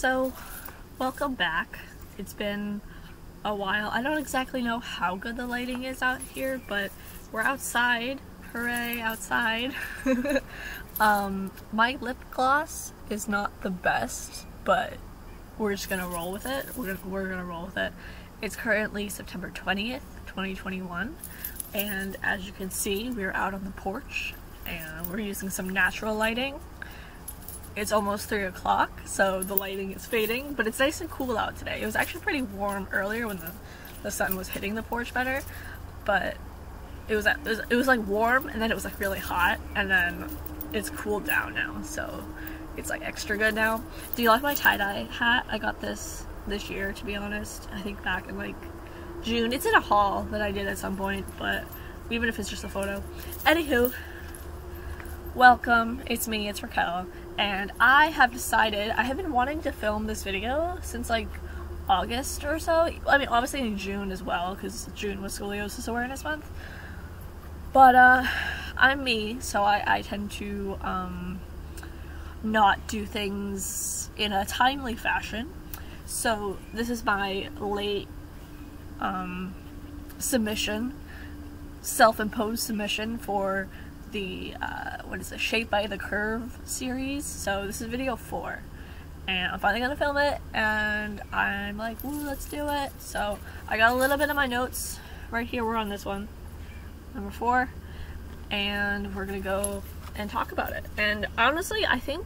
So, welcome back. It's been a while. I don't exactly know how good the lighting is out here, but we're outside. Hooray, outside. My lip gloss is not the best, but we're just gonna roll with it. We're gonna roll with it. It's currently September 20th, 2021, and as you can see, we're out on the porch, and we're using some natural lighting. It's almost 3 o'clock, so the lighting is fading, but it's nice and cool out today. It was actually pretty warm earlier when the sun was hitting the porch better, but it was like warm, and then it was like really hot, and then it's cooled down now, so it's like extra good now. Do you like my tie-dye hat? I got this year, to be honest. I think back in like June. It's in a haul that I did at some point, but even if it's just a photo. Anywho, welcome. It's me, it's Raquel, and I have decided, I have been wanting to film this video since like August or so. I mean, obviously in June as well, because June was Scoliosis Awareness Month. But I'm me, so I tend to not do things in a timely fashion. So this is my late submission, self-imposed submission for the what is it, Shape by the Curve series. So this is video 4, and I'm finally gonna film it, and I'm like, ooh, let's do it. So I got a little bit of my notes right here. We're on this one, number 4, and we're gonna go and talk about it. And honestly, I think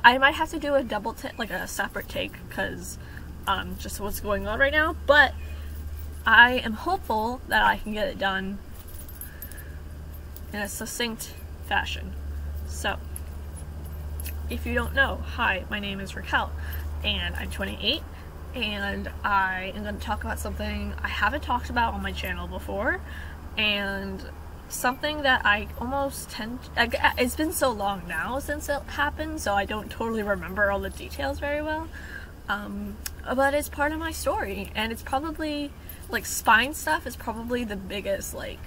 I might have to do a double take, like a separate take, because just what's going on right now, but I am hopeful that I can get it done in a succinct fashion. So, if you don't know, hi, my name is Raquel, and I'm 28, and I am going to talk about something I haven't talked about on my channel before, and something that I almost it's been so long now since it happened, so I don't totally remember all the details very well, but it's part of my story, and it's probably, like, spine stuff is probably the biggest, like,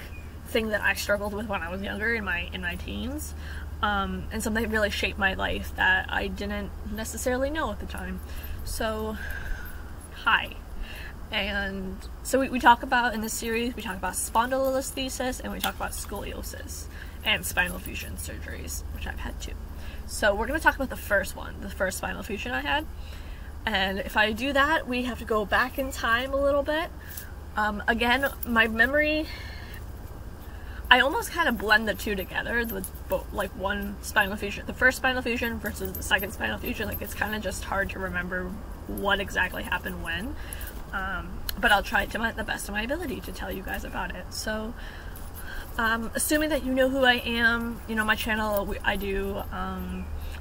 thing that I struggled with when I was younger, in my teens, and something that really shaped my life that I didn't necessarily know at the time. So, hi. And so we talk about, in this series, we talk about spondylolisthesis, and we talk about scoliosis and spinal fusion surgeries, which I've had too. So we're going to talk about the first one, the first spinal fusion I had. And if I do that, we have to go back in time a little bit. Again, my memory, I almost kind of blend the two together, with both, like, one spinal fusion, the first spinal fusion versus the second spinal fusion. Like, it's kind of just hard to remember what exactly happened when. But I'll try to the best of my ability to tell you guys about it. So, assuming that you know who I am, you know my channel, I do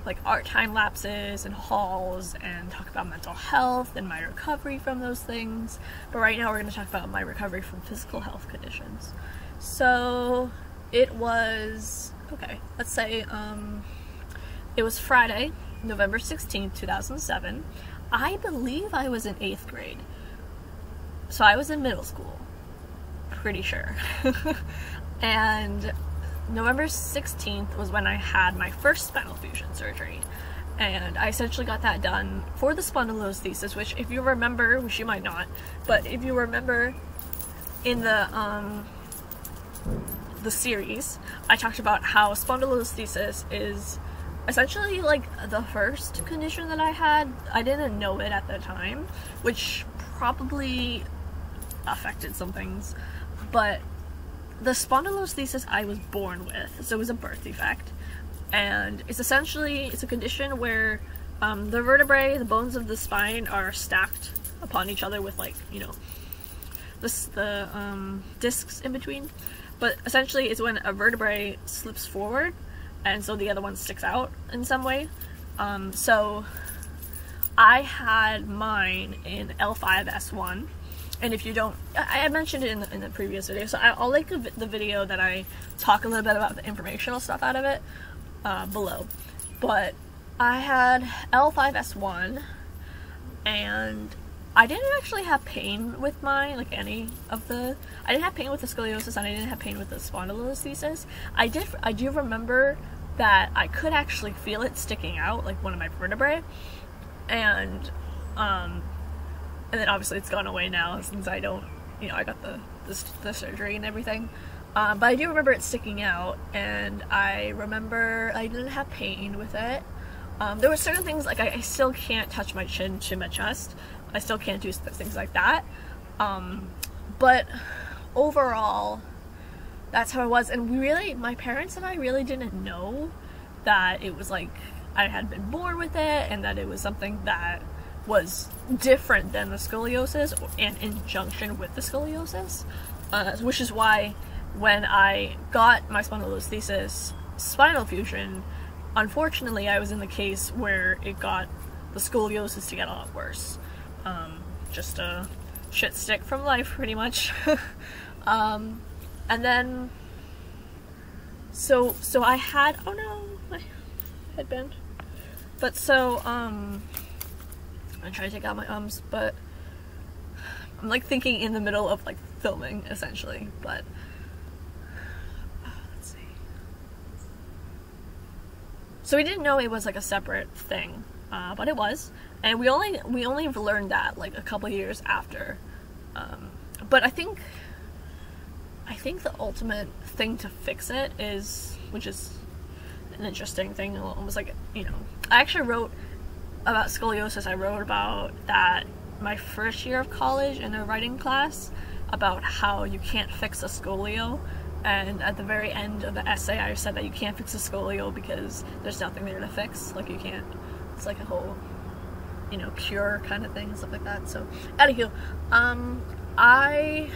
like art time lapses and hauls, and talk about mental health and my recovery from those things. But right now we're going to talk about my recovery from physical health conditions. So it was, okay, let's say it was Friday, November 16th, 2007. I believe I was in 8th grade. So I was in middle school, pretty sure. And November 16th was when I had my first spinal fusion surgery. And I essentially got that done for the spondylolisthesis, which, if you remember, which you might not, but if you remember in the series, I talked about how spondylolisthesis is essentially like the first condition that I had. I didn't know it at the time, which probably affected some things, but the spondylolisthesis I was born with, so it was a birth defect, and it's a condition where the vertebrae, the bones of the spine, are stacked upon each other with, like, you know, the discs in between. But essentially it's when a vertebrae slips forward, and so the other one sticks out in some way. So I had mine in L5S1, and if you don't, I mentioned it in the previous video, so I'll link the video that I talk a little bit about the informational stuff out of it below. But I had L5S1, and I didn't actually have pain with I didn't have pain with the scoliosis, and I didn't have pain with the spondylolisthesis. I do remember that I could actually feel it sticking out, like one of my vertebrae, and then obviously it's gone away now since I don't, you know, I got the surgery and everything. But I do remember it sticking out, and I remember I didn't have pain with it. There were certain things, like I still can't touch my chin to my chest. I still can't do things like that. But overall, that's how it was. And my parents and I really didn't know that it was like I had been born with it, and that it was something that was different than the scoliosis and in conjunction with the scoliosis. Which is why when I got my spondylolisthesis spinal fusion, unfortunately I was in the case where it got the scoliosis to get a lot worse. Just a shit stick from life, pretty much. And then so I had, oh no, my headband. But so I'm trying to take out my ums, but I'm like thinking in the middle of like filming essentially. But let's see. So we didn't know it was like a separate thing, but it was, and we only learned that like a couple years after. But I think the ultimate thing to fix it is, which is an interesting thing, almost like, you know, I actually wrote about scoliosis. I wrote about that my first year of college in a writing class, about how you can't fix a scolio, and at the very end of the essay I said that you can't fix a scolio because there's nothing there to fix. Like you can't, it's like a whole, you know, cure kind of thing, stuff like that. So anywho, I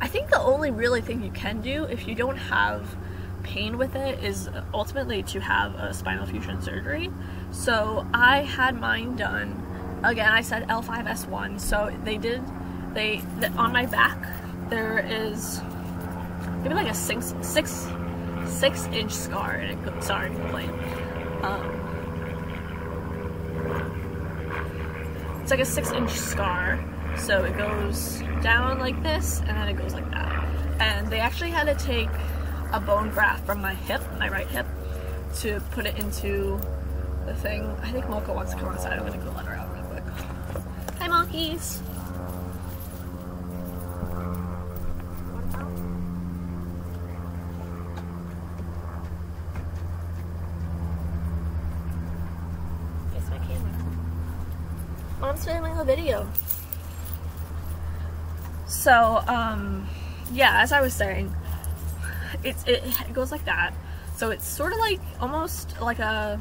think the only really thing you can do if you don't have pain with it is ultimately to have a spinal fusion surgery. So I had mine done, again I said L5S1, so on my back there is maybe like a six inch scar, and it goes, sorry, complain. It's like a 6-inch scar, so it goes down like this, and then it goes like that. And they actually had to take a bone graft from my hip, my right hip, to put it into the thing. I think Mocha wants to come outside. I'm gonna go let her out real quick. Hi, monkeys! It's my camera. Mom's filming a video. So, yeah, as I was saying, it goes like that. So it's sort of like, almost like a,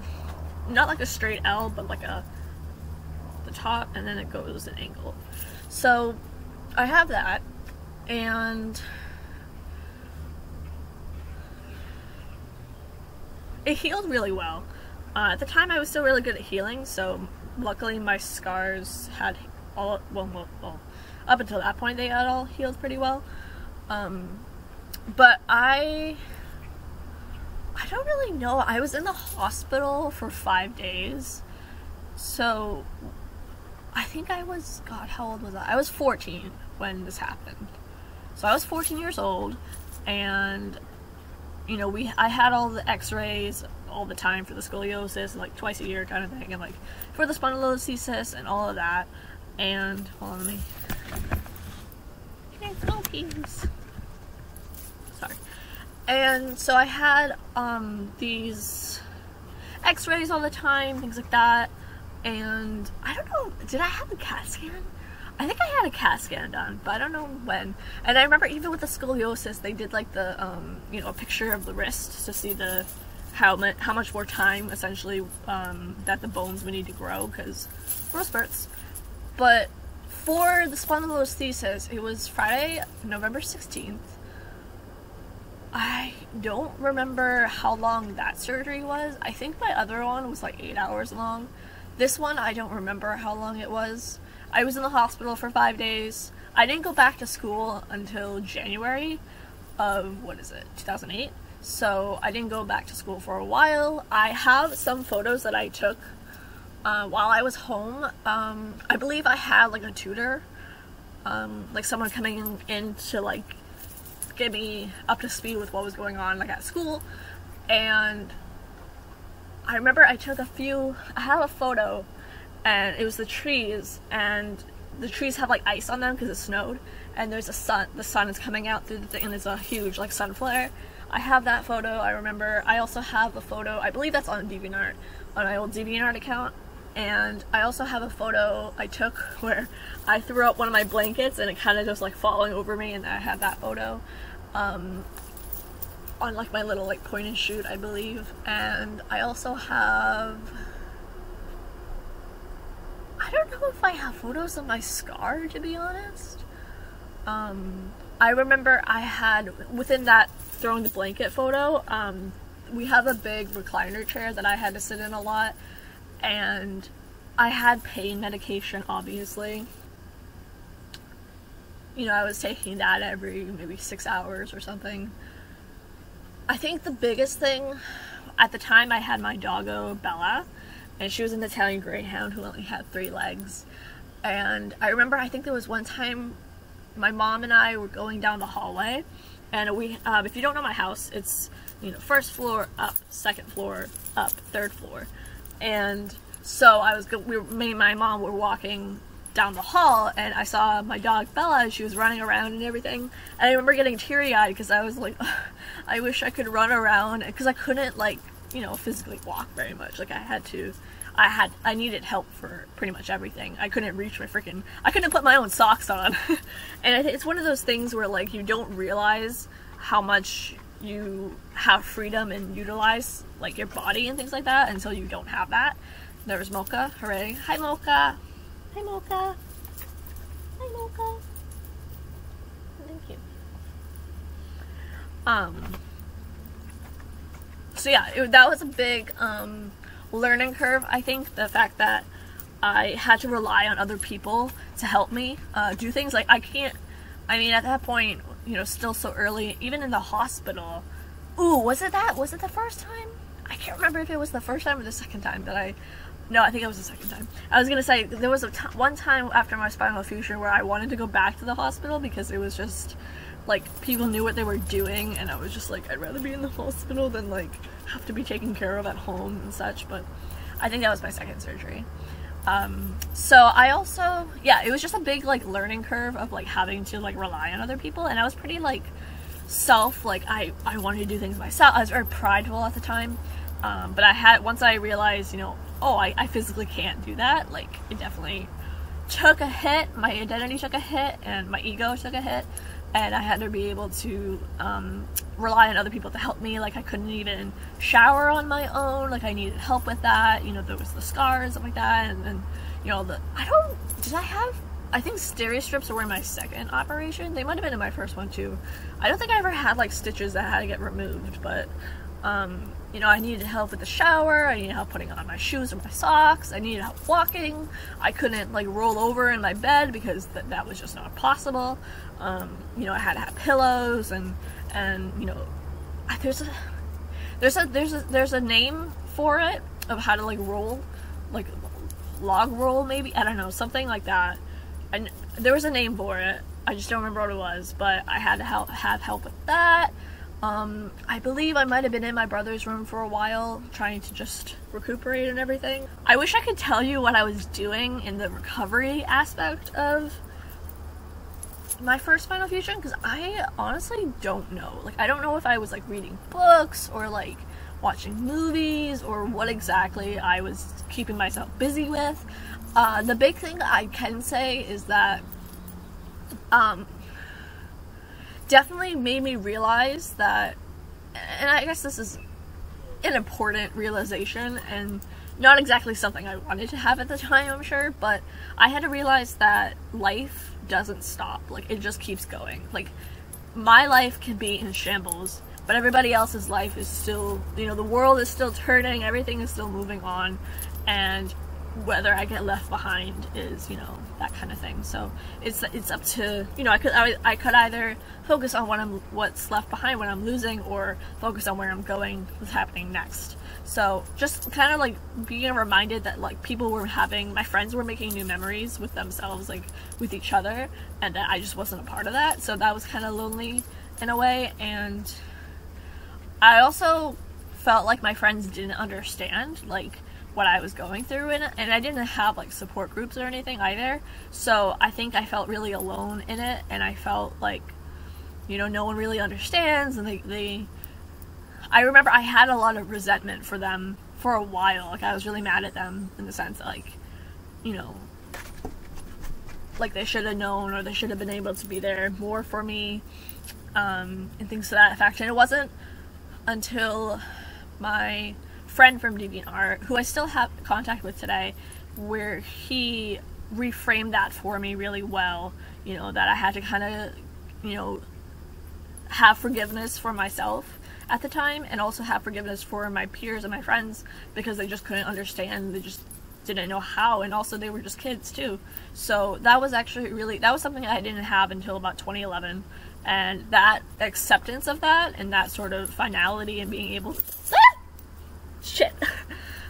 not like a straight L, but like the top, and then it goes an angle. So I have that, and it healed really well. At the time I was still really good at healing, so luckily my scars had all, well, up until that point they had all healed pretty well. But I don't really know. I was in the hospital for 5 days. So I think I was, God, how old was I? I was 14 when this happened. So I was 14 years old, and you know, I had all the x-rays all the time for the scoliosis, like twice a year kind of thing, and like for the spondylolisthesis and all of that. And hold on, let me, monkeys. Sorry. And so I had these x-rays all the time, things like that. And I don't know, did I have a CAT scan? I think I had a CAT scan done, but I don't know when. And I remember even with the scoliosis, they did like the, you know, a picture of the wrist to see the how much more time essentially that the bones would need to grow, because growth spurts. But for the spondylolisthesis, it was Friday, November 16th. I don't remember how long that surgery was. I think my other one was like 8 hours long. This one, I don't remember how long it was. I was in the hospital for 5 days. I didn't go back to school until January of, 2008. So I didn't go back to school for a while. I have some photos that I took while I was home. I believe I had like a tutor, like someone coming in to like get me up to speed with what was going on like at school. And I remember I took I have a photo, and it was the trees, and the trees have like ice on them because it snowed, and there's the sun is coming out through the thing, and there's a huge like sun flare. I have that photo, I remember. I also have a photo, I believe that's on DeviantArt, on my old DeviantArt account, and I also have a photo I took where I threw up one of my blankets and it kind of just like falling over me, and I have that photo on like my little like point and shoot, I believe. And I also have, I don't know if I have photos of my scar, to be honest. I remember I had, within that throwing the blanket photo, we have a big recliner chair that I had to sit in a lot, and I had pain medication, obviously. You know, I was taking that every maybe 6 hours or something. I think the biggest thing, at the time I had my doggo Bella, and she was an Italian Greyhound who only had 3 legs. And I remember, I think there was one time my mom and I were going down the hallway, and we, if you don't know my house, it's, you know, first floor up, second floor up, third floor. And so me and my mom were walking down the hall, and I saw my dog Bella, and she was running around and everything. And I remember getting teary-eyed because I was like, I wish I could run around, because I couldn't, like, you know, physically walk very much. Like, I needed help for pretty much everything. I couldn't reach I couldn't put my own socks on. And it's one of those things where, like, you don't realize how much you have freedom and utilize, like, your body and things like that until you don't have that. There's Mocha. Hooray. Hi, Mocha. Hi, Mocha. Hi, Mocha. Thank you. So yeah, that was a big, learning curve. I think the fact that I had to rely on other people to help me do things. Like, at that point, you know, still so early, even in the hospital. Ooh, was it the first time? I can't remember if it was the first time or the second time that no, I think it was the second time. I was gonna say, there was one time after my spinal fusion where I wanted to go back to the hospital because it was just, like, people knew what they were doing, and I was just like, I'd rather be in the hospital than, like, have to be taken care of at home and such. But I think that was my second surgery. So I also, yeah, it was just a big, like, learning curve of, like, having to, like, rely on other people, and I was pretty, like, I wanted to do things myself. I was very prideful at the time, but once I realized, you know, oh, I physically can't do that, like, it definitely took a hit. My identity took a hit, and my ego took a hit, and I had to be able to rely on other people to help me. Like, I couldn't even shower on my own, like, I needed help with that. You know, there was the scars and stuff like that, and then, you know, I think steri strips were in my second operation. They might have been in my first one too. I don't think I ever had, like, stitches that had to get removed, but you know, I needed help with the shower, I needed help putting on my shoes or my socks, I needed help walking. I couldn't, like, roll over in my bed because that was just not possible. You know, I had to have pillows, and you know, there's a name for it, of how to, like, roll, like, log roll, maybe, I don't know, something like that. And there was a name for it, I just don't remember what it was, but I had to have help with that. I believe I might have been in my brother's room for a while, trying to just recuperate and everything. I wish I could tell you what I was doing in the recovery aspect of my first spinal fusion, because I honestly don't know. Like, I don't know if I was, like, reading books, or, like, watching movies, or what exactly I was keeping myself busy with. The big thing I can say is that, definitely made me realize that, and I guess this is an important realization, and not exactly something I wanted to have at the time, I'm sure, but I had to realize that life doesn't stop. Like, it just keeps going. Like, my life can be in shambles, but everybody else's life is still, you know, the world is still turning, everything is still moving on, and whether I get left behind is, you know, that kind of thing. So it's up to, you know, I could either focus on what's left behind, what I'm losing, or focus on where I'm going, what's happening next. So just kind of, like, being reminded that, like, my friends were making new memories with themselves, like, with each other, and that I just wasn't a part of that. So that was kind of lonely in a way. And I also felt like my friends didn't understand, like, what I was going through in it, and I didn't have like support groups or anything either, so I think I felt really alone in it, and I felt like, you know, no one really understands, and I remember I had a lot of resentment for them for a while. Like, I was really mad at them in the sense that, like, you know, like they should have known, or they should have been able to be there more for me, and things to that effect. And it wasn't until my friend from DeviantArt, who I still have contact with today, where he reframed that for me really well, you know, that I had to kind of, you know, have forgiveness for myself at the time, and also have forgiveness for my peers and my friends, because they just couldn't understand, they just didn't know how, and also they were just kids too. So that was actually really, that was something I didn't have until about 2011, and that acceptance of that, and that sort of finality, and being able to shit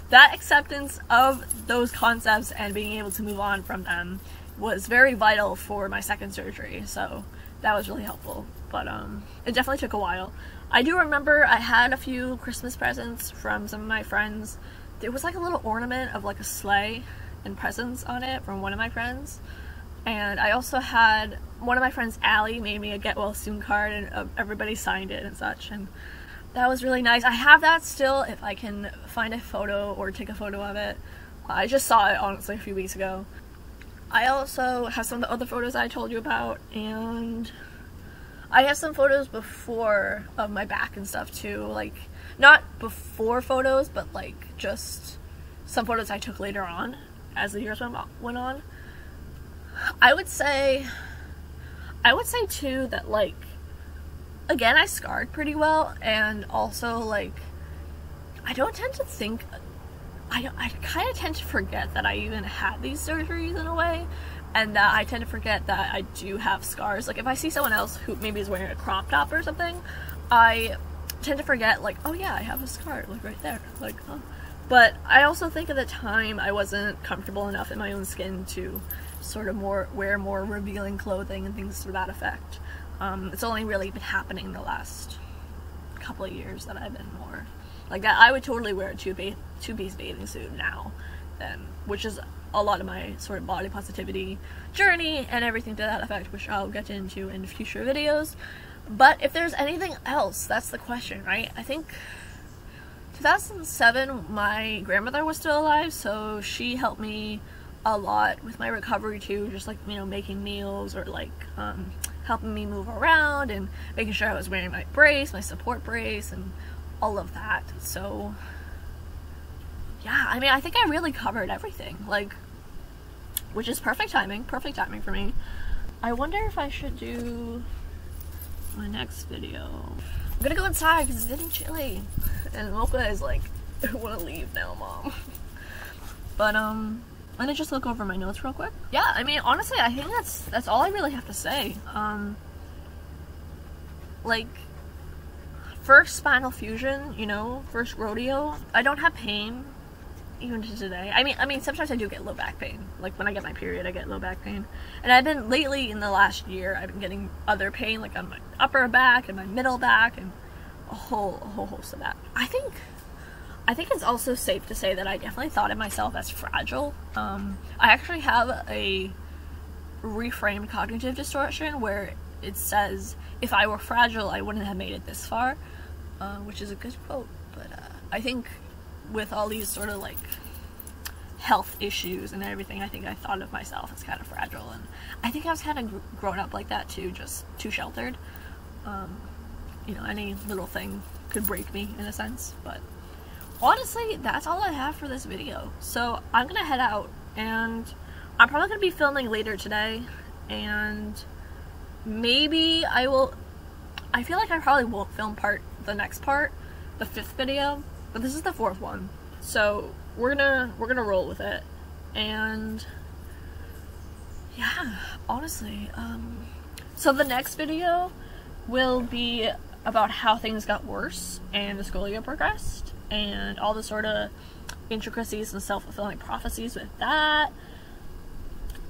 that acceptance of those concepts and being able to move on from them was very vital for my second surgery. So that was really helpful, but it definitely took a while. I do remember I had a few Christmas presents from some of my friends. There was like a little ornament of like a sleigh and presents on it from one of my friends, and I also had one of my friends, Allie, made me a get well soon card, and everybody signed it and such, and that was really nice. I have that still, if I can find a photo or take a photo of it. I just saw it honestly a few weeks ago. I also have some of the other photos I told you about, and I have some photos before of my back and stuff too, like, not before photos, but like just some photos I took later on as the years went on. I would say too that, like, again, I scarred pretty well, and also, like, I don't tend to think, I kind of tend to forget that I even had these surgeries in a way, and that I tend to forget that I do have scars. Like, if I see someone else who maybe is wearing a crop top or something, I tend to forget, like, oh yeah, I have a scar, like, right there, like, oh. But I also think at the time I wasn't comfortable enough in my own skin to sort of wear more revealing clothing and things to that effect. It's only really been happening the last couple of years that I've been more like that. I would totally wear a two-piece bathing suit now, which is a lot of my sort of body positivity journey and everything to that effect, which I'll get into in future videos. But if there's anything else, that's the question, right? I think 2007, my grandmother was still alive, so she helped me a lot with my recovery too, just like, you know, making meals, or like helping me move around and making sure I was wearing my brace, my support brace, and all of that. So yeah, I mean, I think I really covered everything, like, which is perfect timing for me. I wonder if I should do my next video. I'm gonna go inside because it's getting chilly, and Mocha is like, I want to leave now, Mom. But let me just look over my notes real quick. Yeah, I mean, honestly, I think that's all I really have to say. Like, first spinal fusion, you know, first rodeo. I don't have pain, even to today. I mean, sometimes I do get low back pain. Like, when I get my period, I get low back pain. And I've been, lately, in the last year, I've been getting other pain, like on my upper back and my middle back, and a whole host of that. I think it's also safe to say that I definitely thought of myself as fragile. I actually have a reframed cognitive distortion where it says, if I were fragile, I wouldn't have made it this far, which is a good quote. But I think with all these sort of like health issues and everything, I think I thought of myself as kind of fragile, and I think I was kind of grown up like that too, just too sheltered. You know, any little thing could break me in a sense. But honestly, that's all I have for this video. So I'm gonna head out, and I'm probably gonna be filming later today, and maybe I feel like I probably won't film the next part, the 5th video, but this is the 4th one. So we're gonna roll with it. And yeah, honestly, so the next video will be about how things got worse and the scolio progressed, and all the sort of intricacies and self-fulfilling prophecies with that,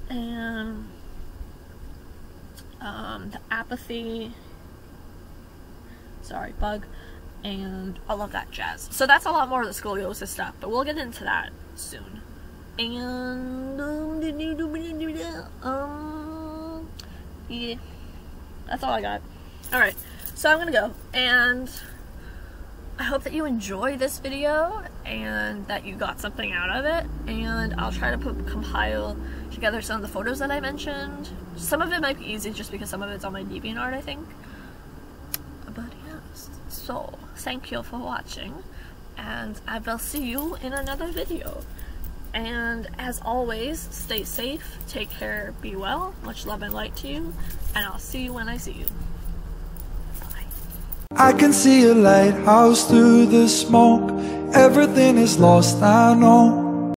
and the apathy, sorry, bug, and all of that jazz. So that's a lot more of the scoliosis stuff, but we'll get into that soon. And yeah, that's all I got. Alright, so I'm gonna go, and I hope that you enjoy this video and that you got something out of it, and I'll try to compile together some of the photos that I mentioned. Some of it might be easy just because some of it's on my DeviantArt, I think. But yes, so thank you for watching, and I will see you in another video. And as always, stay safe, take care, be well, much love and light to you, and I'll see you when I see you. I can see a lighthouse through the smoke. Everything is lost, I know.